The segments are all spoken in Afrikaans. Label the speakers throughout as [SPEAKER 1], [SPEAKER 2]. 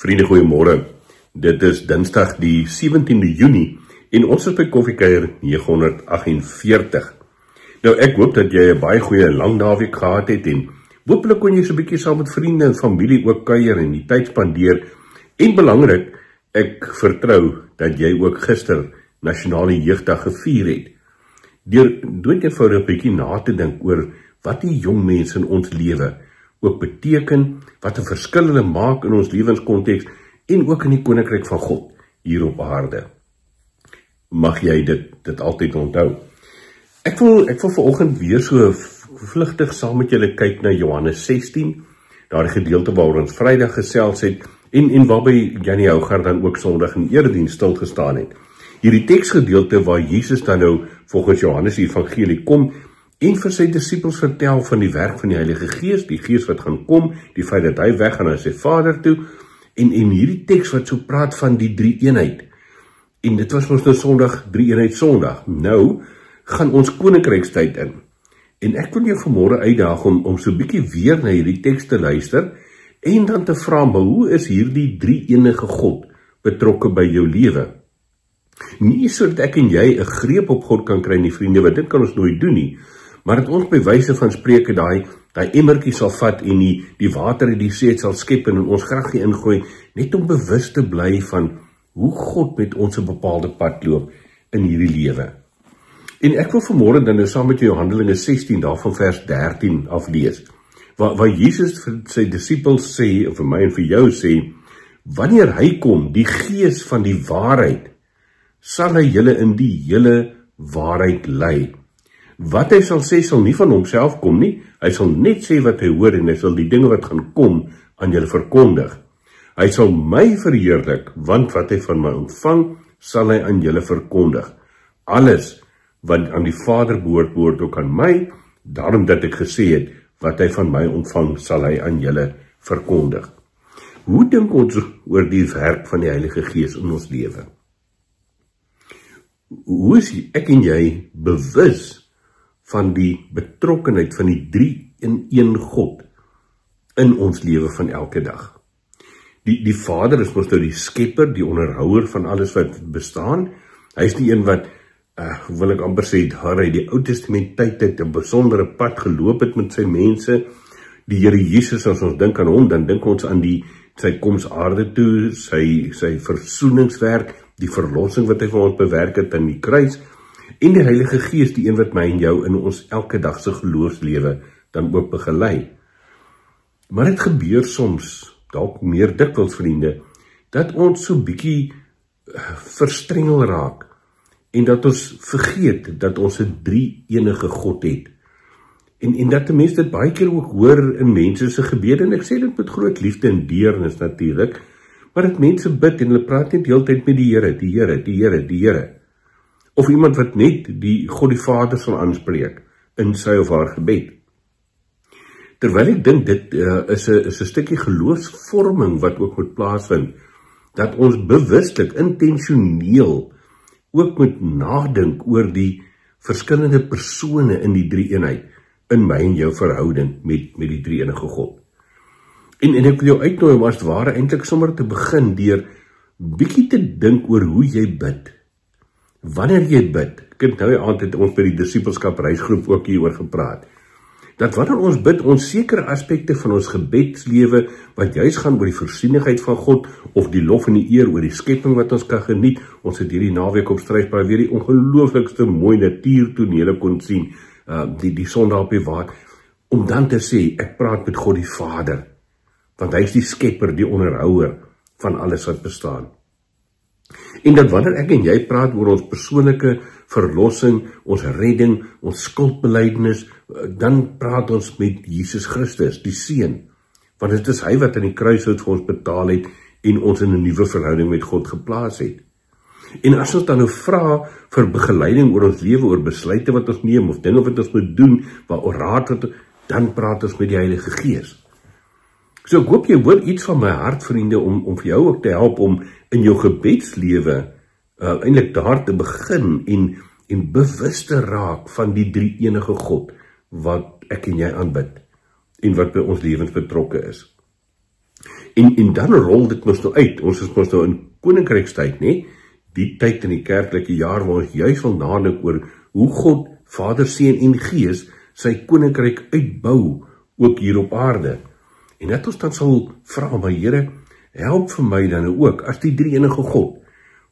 [SPEAKER 1] Vriende, goeiemôre. Dit is Dinsdag die 17de Junie en ons is by Koffiekuier 948. Nou ek hoop dat jy 'n baie goeie lang naweek gehad het en hopelik kon jy so 'n bietjie saam met vriende en familie ook kuier en die tyd spandeer. En belangrik, ek vertrou dat jy ook gister Nasionale Jeugdag gevier het. Deur eenvoudig 'n bietjie na te dink oor wat die jong mense in ons lewe ook beteken, wat 'n verskil hulle maak in ons lewenskonteks en ook in die koninkryk van God hier op aarde. Mag jy dit altyd onthou. Ek wil vanoggend weer so vlugtig saam met julle kyk na Johannes 16, daardie gedeelte waaroor ons Vrydag gesels het en waarby Janie Hougaard dan ook Sondag in erediens stil gestaan het. Hierdie teksgedeelte waar Jesus dan nou volgens Johannes die evangelie kom en vir sy disippels vertel van die werk van die Heilige Gees, die Gees wat gaan kom, die feit dat hy weggaan na sy Vader toe, en hierdie teks wat so praat van die drie-eenheid. En dit was ons nou Sondag, drie-eenheid Sondag. Nou gaan ons koninkrykstyd in. En ek wil jou vanmôre uitdaag om so 'n bietjie weer na hierdie teks te luister en dan te vra, maar hoe is hierdie drie-enige God betrokke by jou lewe? Nie sodat ek en jy 'n greep op God kan kry nie, vriende, want dit kan ons nooit doen nie, maar dat ons by wyse van spreke daai emmertjie sal vat en die water uit die see sal skep en in ons graggie ingooi, net om bewus te bly van hoe God met ons 'n bepaalde pad loop in hierdie lewe. En ek wil vanmôre dan nou saam met jou Handelinge 16 daarvan vers 13 aflees, waar Jesus vir sy disippels sê, of vir my en vir jou sê, wanneer hy kom, die Gees van die waarheid, sal hy julle in die hele waarheid lei. Wat hy sal sê sal nie van homself kom nie, hy sal net sê wat hy hoor en hy sal die dinge wat gaan kom aan julle verkondig. Hy sal my verheerlik, want wat hy van my ontvang, sal hy aan julle verkondig. Alles wat aan die Vader behoort ook aan my, daarom dat ek gesê het, wat hy van my ontvang, sal hy aan julle verkondig. Hoe dink ons oor die werk van die Heilige Gees in ons lewe? Hoe is ek en jy bewus van die betrokkenheid van die drie-in-een God in ons lewe van elke dag? Die Vader is mos nou die skepper, die onderhouer van alles wat bestaan. Hy is die een wat, wil ek amper sê, daar hy die Ou Testament tyd 'n besondere pad geloop het met sy mense. Die Here Jesus, as ons dink aan hom, dan dink ons aan sy koms aarde toe, sy versoeningswerk, die verlossing wat hy vir ons bewerk het aan die kruis, en die Heilige Gees, die een wat my en jou in ons elke dag se geloofslewe dan ook begelei. Maar dit gebeur soms, dalk meer dikwels, vriende, dat ons so bietjie verstrengel raak en dat ons vergeet dat ons 'n drie-enige God het. En dat die mense dit baie keer ook hoor in mense se gebede, en ek sê dit met groot liefde en deernis natuurlik, maar dat mense bid en hulle praat net die hele tyd met die Here, die Here, die Here, die Here. Of iemand wat net die God die Vader sal aanspreek in sy of haar gebed. Terwyl ek dink dit is 'n stukkie geloofsvorming wat ook moet plaasvind, dat ons bewuslik, intentioneel ook moet nadink oor die verskillende persone in die drie-eenheid, in my en jou verhouding met die drie-enige God. En ek wil jou uitnooi om as ware eintlik sommer te begin deur bietjie te dink oor hoe jy bid. Wanneer jy bid, ek het nou aand het ons by die disipelskap reisgroep ook hieroor gepraat, dat wanneer ons bid, ons sekere aspekte van ons gebedslewe, wat juist gaan oor die voorsienigheid van God, of die lof en die eer oor die skepping wat ons kan geniet. Ons het hierdie naweek op Stryfbaai weer die ongelooflikste mooi natuurtonele kon sien, die son daar op die water, om dan te sê, ek praat met God die Vader, want hy is die skepper, die onderhouer van alles wat bestaan. En dat wanneer ek en jy praat oor ons persoonlike verlossing, ons redding, ons skuldbelydenis, dan praat ons met Jesus Christus, die Seun, want dit is hy wat aan die kruishout vir ons betaal het en ons in 'n nuwe verhouding met God geplaas het. En as ons dan nou vra vir begeleiding oor ons lewe, oor besluite wat ons neem, of dinge wat ons moet doen, waar raad wat, dan praat ons met die Heilige Gees. So ek hoop jy hoor iets van my hart, vriende, om vir jou ook te help om in jou gebedslewe eintlik daar te begin en bewus te raak van die drie-enige God wat ek en jy aanbid en wat by ons lewens betrokke is. En dan rol dit mos nou uit. Ons is mos nou in koninkrykstyd, nê? Die tyd in die kerklike jaar waar ons juis wil nadink oor hoe God, Vader, Seun en Gees sy koninkryk uitbou, ook hier op aarde. En dat ons dan sal vra, maar Here, help vir my dan ook, as die drie enige God,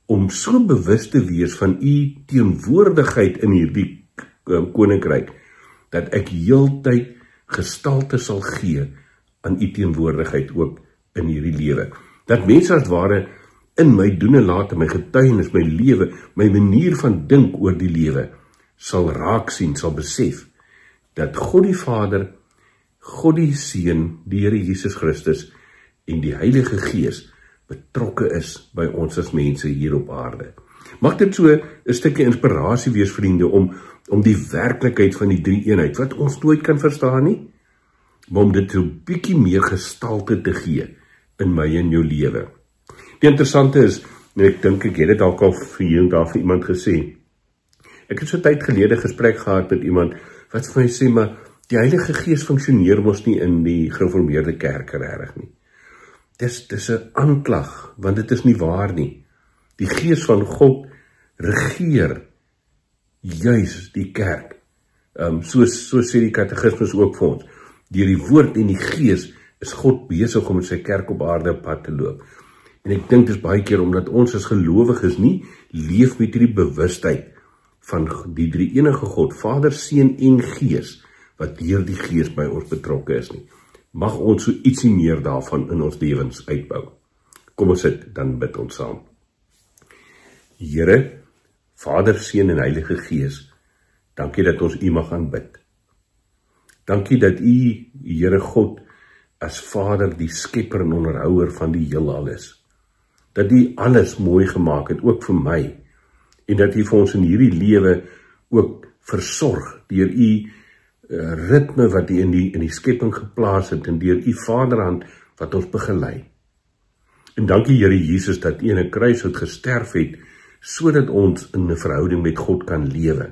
[SPEAKER 1] om so bewus te wees van u teenwoordigheid in hierdie koninkryk, dat ek heeltyd gestalte sal gee aan u teenwoordigheid ook in hierdie lewe. Dat mense as ware in my doen en late, my getuienis, my lewe, my manier van dink oor die lewe, sal raak sien, sal besef, dat God die Vader, God die Seun, die Here Jesus Christus en die Heilige Gees betrokke is by ons as mense hier op aarde. Mag dit so 'n stukkie inspirasie wees, vriende, om die werklikheid van die drie eenheid, wat ons nooit kan verstaan nie, maar om dit so 'n bietjie meer gestalte te gee in my en jou lewe. Die interessante is, en ek dink ek het dit dalk al vir iemand gesê, ek het so tyd gelede gesprek gehad met iemand, wat vir my sê, maar die Heilige Gees funksioneer mos nie in die gereformeerde kerke regtig nie. Dis 'n aanklag, want dit is nie waar nie. Die Gees van God regeer juis die kerk. So sê die katekismes ook vir ons. Deur die woord en die Gees is God besig om met sy kerk op aarde op pad te loop. En ek dink dis baie keer omdat ons as gelowiges nie leef met hierdie bewustheid van die drie enige God, Vader, Seun en Gees, wat deur die Gees by ons betrokke is nie. Mag ons so ietsie meer daarvan in ons lewens uitbou. Kom ons sit, dan bid ons saam. Here, Vader, Seun en Heilige Gees, dankie dat ons u mag aanbid. Dankie dat u, Here God, as Vader die skepper en onderhouer van die heelal is. Dat u alles mooi gemaak het, ook vir my, en dat u vir ons in hierdie lewe ook versorg deur u ritme wat u in die skepping geplaas het, en deur u Vaderhand wat ons begelei. En dankie Here Jesus dat u in 'n kruishout gesterf het, sodat ons in 'n verhouding met God kan lewe,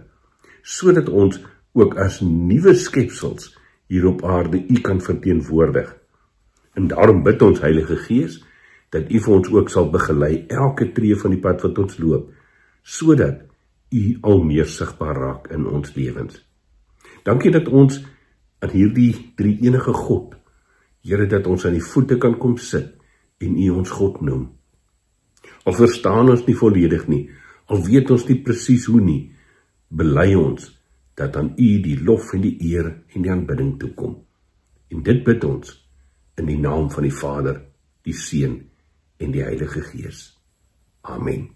[SPEAKER 1] sodat ons ook as nuwe skepsels hier op aarde u kan verteenwoordig. En daarom bid ons Heilige Gees, dat u vir ons ook sal begelei elke tree van die pad wat ons loop, sodat u al meer sigbaar raak in ons lewens. Dankie dat ons aan hierdie drie enige God, Here, dat ons aan die voete kan kom sit en u ons God noem. Al verstaan ons nie volledig nie, al weet ons nie presies hoe nie, bely ons dat aan u die lof en die eer en die aanbidding toekom. En dit bid ons in die naam van die Vader, die Seun en die Heilige Gees. Amen.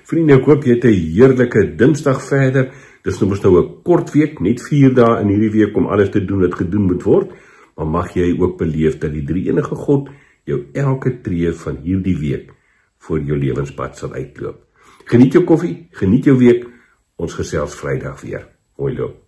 [SPEAKER 1] Vriende, ek hoop jy het 'n heerlike Dinsdag verder. Dis nou 'n kort week, net 4 dae in hierdie week om alles te doen wat gedoen moet word, maar mag jy ook beleef dat die drie enige God jou elke tree van hierdie week voor jou lewenspad sal uitloop. Geniet jou koffie, geniet jou week, ons gesels Vrydag weer. Mooi loop.